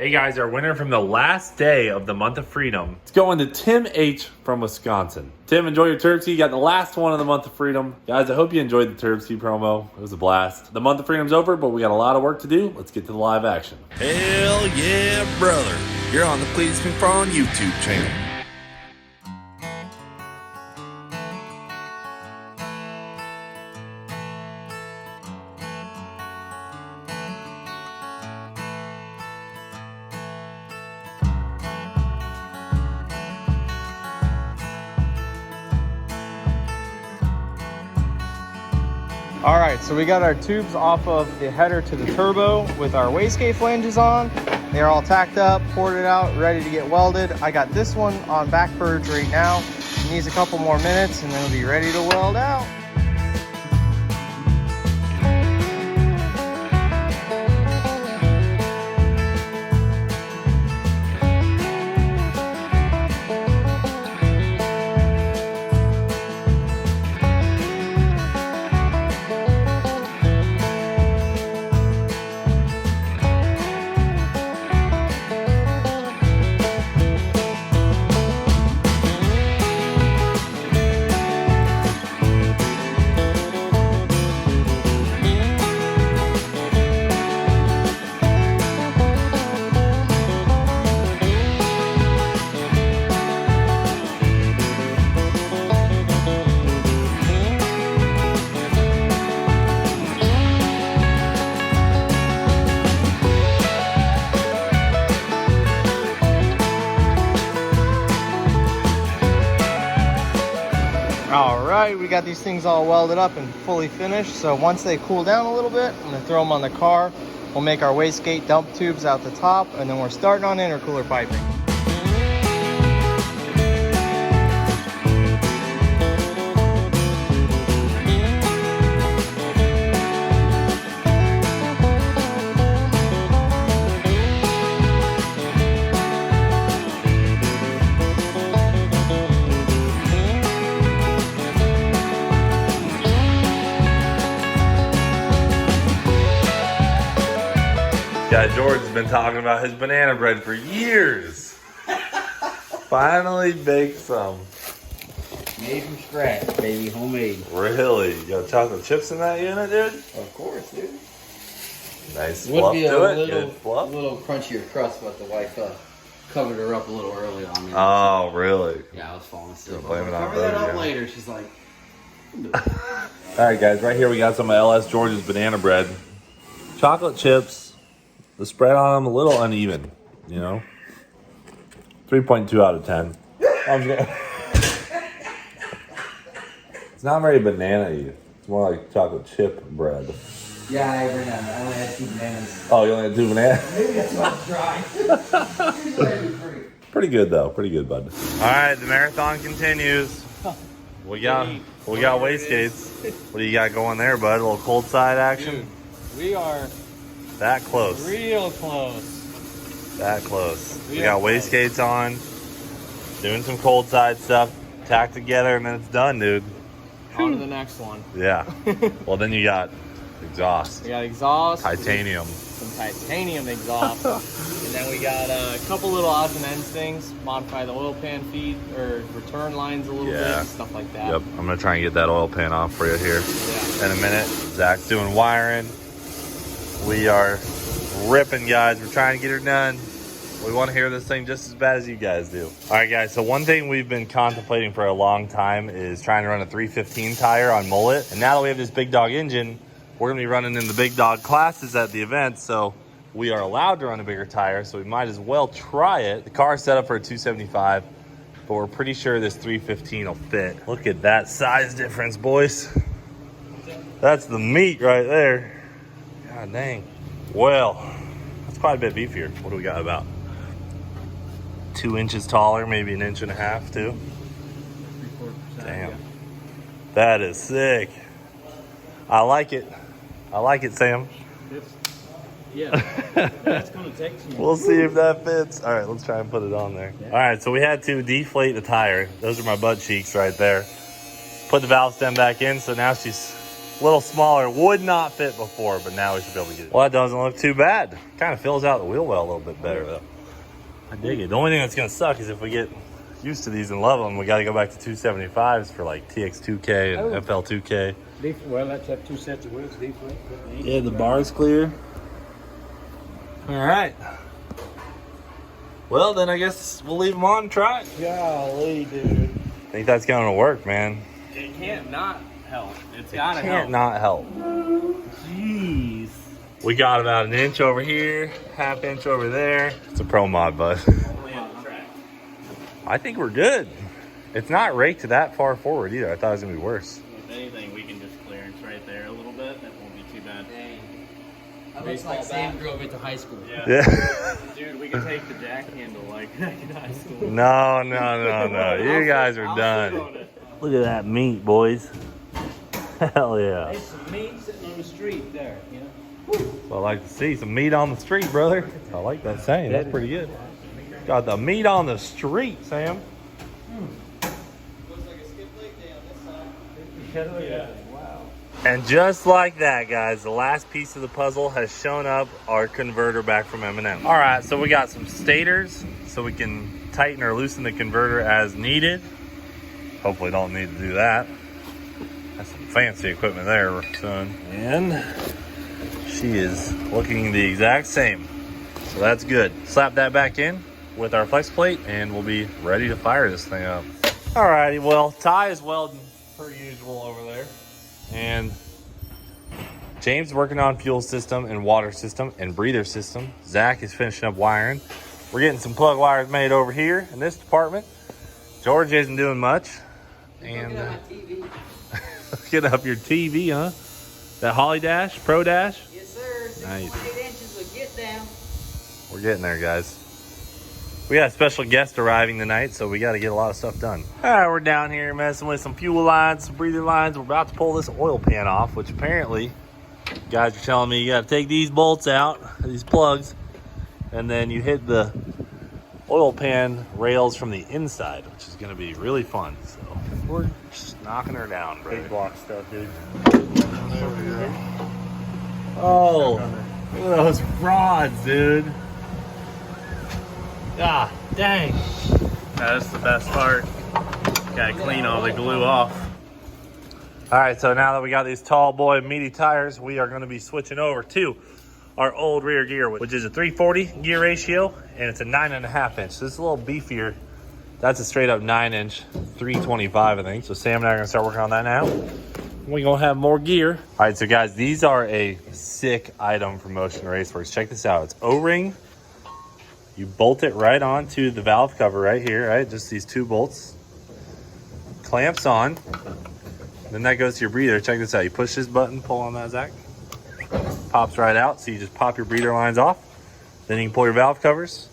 Hey guys, our winner from the last day of the month of freedom. It's going to Tim H. from Wisconsin. Tim, enjoy your turkey. You got the last one of the month of freedom. Guys, I hope you enjoyed the turkey promo. It was a blast. The month of freedom's over, but we got a lot of work to do. Let's get to the live action. Hell yeah, brother. You're on the Cleetus McFarland YouTube channel. All right, so we got our tubes off of the header to the turbo with our wastegate flanges on. They're all tacked up, ported out, ready to get welded. I got this one on back purge right now. It needs a couple more minutes and then it'll be ready to weld out. All right, we got these things all welded up and fully finished. So once they cool down a little bit, I'm gonna throw them on the car. We'll make our wastegate dump tubes out the top, and then we're starting on intercooler piping. Yeah, George's been talking about his banana bread for years. Finally baked some. Made from scratch, baby, homemade. Really? You got chocolate chips in that unit, dude? Of course, dude. Nice Would fluff be a to it. little, Good fluff. little crunchier crust, but the wife covered her up a little early on me. Oh, really? Yeah, I was falling asleep. Blame it on Cover that Bodie, up yeah. later. She's like, All right, guys. Right here we got some of LS George's banana bread. Chocolate chips. The spread on them a little uneven, you know. 3.2 out of 10. It's not very banana-y. It's more like chocolate chip bread. yeah, I only had 2 bananas. Oh, you only had 2 bananas? Maybe that's why it's dry. Pretty good though. Pretty good, bud. All right, the marathon continues. We got wastegates. What do you got going there, bud? A little cold side action. Dude, we are That close. real close. That close. We Real got close. wastegates on. Doing some cold side stuff. Tack together, and then it's done, dude. On to the next one. Yeah. Well, then you got exhaust. We got exhaust. Titanium. Some titanium exhaust. And then we got a couple little odds and ends things. Modify the oil pan feed or return lines a little Yeah. bit. Stuff like that. Yep. I'm going to try and get that oil pan off for you here Yeah. in a minute. Zach's doing wiring. We are ripping, guys. We're trying to get her done. We want to hear this thing just as bad as you guys do. All right, guys. So one thing we've been contemplating for a long time is trying to run a 315 tire on Mullet. And now that we have this big dog engine, we're going to be running in the big dog classes at the event. So we are allowed to run a bigger tire. So we might as well try it. The car's set up for a 275, but we're pretty sure this 315 will fit. Look at that size difference, boys. That's the meat right there. God dang. Well, that's quite a bit beefier. What do we got, about 2 inches taller, maybe 1.5 inches too? Damn. That is sick. I like it. I like it, Sam. Yeah. That's going to take some. We'll see if that fits. All right, let's try and put it on there. All right, so we had to deflate the tire. Those are my butt cheeks right there. Put the valve stem back in, so now she's A little smaller, would not fit before, but now we should be able to get it. Well, that doesn't look too bad. Kind of fills out the wheel well a little bit better though. I dig it. The only thing that's gonna suck is if we get used to these and love them, we got to go back to 275s for like TX2K and FL2K. Well, let's have 2 sets of wheels. Yeah, the bar's clear. All right. Well, then I guess we'll leave them on and try it. Golly, dude. I think that's going to work, man. It can't not help. It's gotta help. Can't not help. Jeez. We got about an inch over here, half inch over there. It's a pro mod, bud. Only on the track. I think we're good. It's not raked that far forward either. I thought it was going to be worse. If anything, we can just clearance right there a little bit. That won't be too bad. Dang. That looks like Sam drove it to high school. Yeah. Dude, we can take the jack handle like in high school. No. You guys are done. Look at that meat, boys. Hell yeah. There's some meat sitting on the street there, you know? So I like to see some meat on the street, brother. I like that saying. That's pretty good. Got the meat on the street, Sam. Looks like a skip lake day on this side. Yeah. Wow. And just like that, guys, the last piece of the puzzle has shown up, our converter back from M&M. All right, so we got some stators so we can tighten or loosen the converter as needed. Hopefully don't need to do that. That's some fancy equipment there, son. And she is looking the exact same. So that's good. Slap that back in with our flex plate and we'll be ready to fire this thing up. All righty, well, Ty is welding per usual over there. And James is working on fuel system and water system and breather system. Zach is finishing up wiring. We're getting some plug wires made over here in this department. George isn't doing much. And get up your TV, huh? That Holly Dash, Pro Dash? Yes, sir. Nice. 6.8 inches of get down. We're getting there, guys. We got a special guest arriving tonight, so we got to get a lot of stuff done. All right, we're down here messing with some fuel lines, some breather lines. We're about to pull this oil pan off, which apparently, guys are telling me you got to take these bolts out, these plugs, and then you hit the oil pan rails from the inside, which is going to be really fun. So we're just knocking her down, brother. Big block stuff, dude. There we go. Oh, look at those rods, dude. Ah, dang. That's the best part. Gotta clean all the glue off. All right, so now that we got these tall boy meaty tires, we are going to be switching over to our old rear gear, which is a 340 gear ratio, and it's a 9.5 inch. So this is a little beefier. That's a straight up 9-inch, 325, I think. So Sam and I are going to start working on that now. We're going to have more gear. All right, so guys, these are a sick item from Motion Raceworks. Check this out. It's O-ring. You bolt it right onto the valve cover right here, right? Just these 2 bolts. Clamps on. Then that goes to your breather. Check this out. You push this button, pull on that, Zach. Pops right out. So you just pop your breather lines off. Then you can pull your valve covers.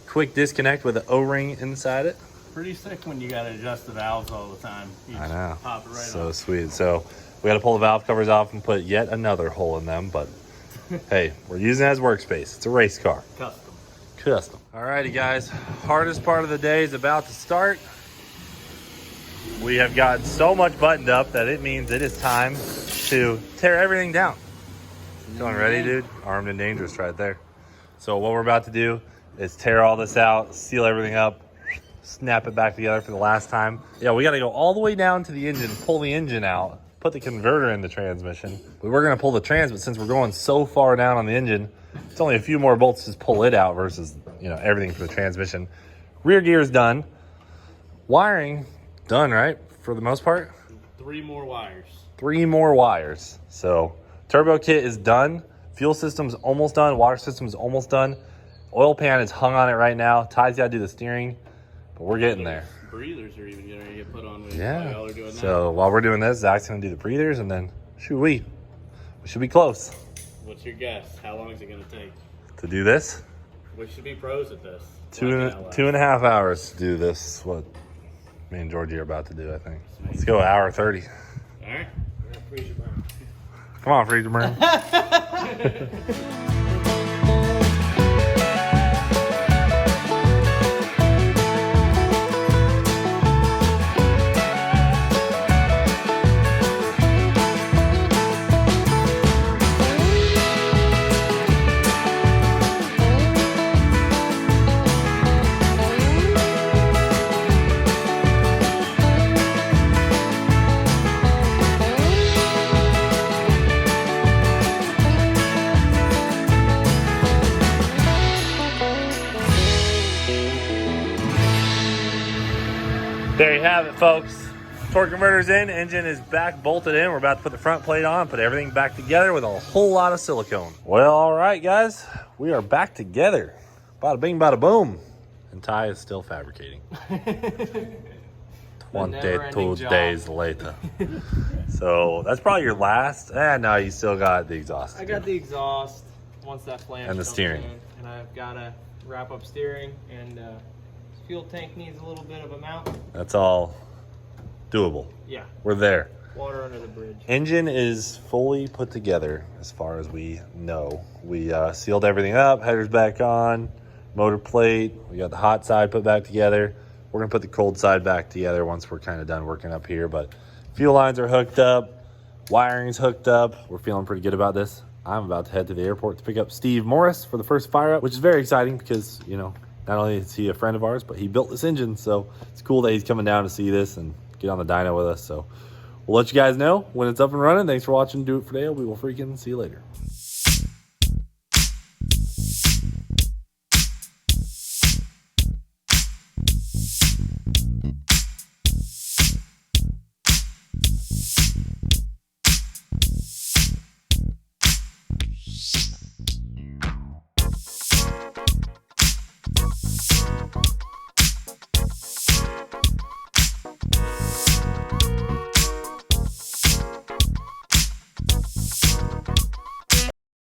Quick disconnect with an O-ring inside it. Pretty sick when you gotta adjust the valves all the time. You I just know. Pop it right So off. sweet. So we got to pull the valve covers off and put yet another hole in them. But hey, we're using it as workspace. It's a race car. Custom. Alrighty, guys. Hardest part of the day is about to start. We have got so much buttoned up that it means it is time to tear everything down. Feeling ready, dude? Armed and dangerous right there. So what we're about to do is tear all this out, seal everything up, snap it back together for the last time. Yeah, we got to go all the way down to the engine, pull the engine out, put the converter in the transmission. We were going to pull the trans, but since we're going so far down on the engine, it's only a few more bolts to just pull it out versus, you know, everything for the transmission. Rear gear is done. Wiring done, right? For the most part. 3 more wires. 3 more wires. So turbo kit is done. Fuel system's almost done. Water system's almost done. Oil pan is hung on it right now. Ty's got to do the steering, but we're getting there. Breathers are even getting ready to get put on while y'all are doing that. So while we're doing this, Zach's going to do the breathers, and then we should be close What's your guess? How long is it gonna take? to do this. We should be pros at this. 2.5 hours to do this. What me and Georgie are about to do, I think. Let's go 1:30. All right. Come on, Freezer Burn. There you have it, folks. Torque converter's in, engine is back bolted in. We're about to put the front plate on, put everything back together with a whole lot of silicone. Well, all right, guys, we are back together. Bada bing, bada boom. And Ty is still fabricating. 22 days later. So that's probably your last. No, you still got the exhaust. I got the exhaust once that flange and the comes steering. in, and I've got to wrap up steering, and fuel tank needs a little bit of a mount. That's all doable. Yeah. We're there. Water under the bridge. Engine is fully put together as far as we know. We sealed everything up, headers back on, motor plate. We got the hot side put back together. We're gonna put the cold side back together once we're kind of done working up here, but fuel lines are hooked up, wiring's hooked up. We're feeling pretty good about this. I'm about to head to the airport to pick up Steve Morris for the first fire up, which is very exciting because, you know, not only is he a friend of ours, but he built this engine. So it's cool that he's coming down to see this and get on the dyno with us. So we'll let you guys know when it's up and running. Thanks for watching Do It For Dale. We will freaking see you later.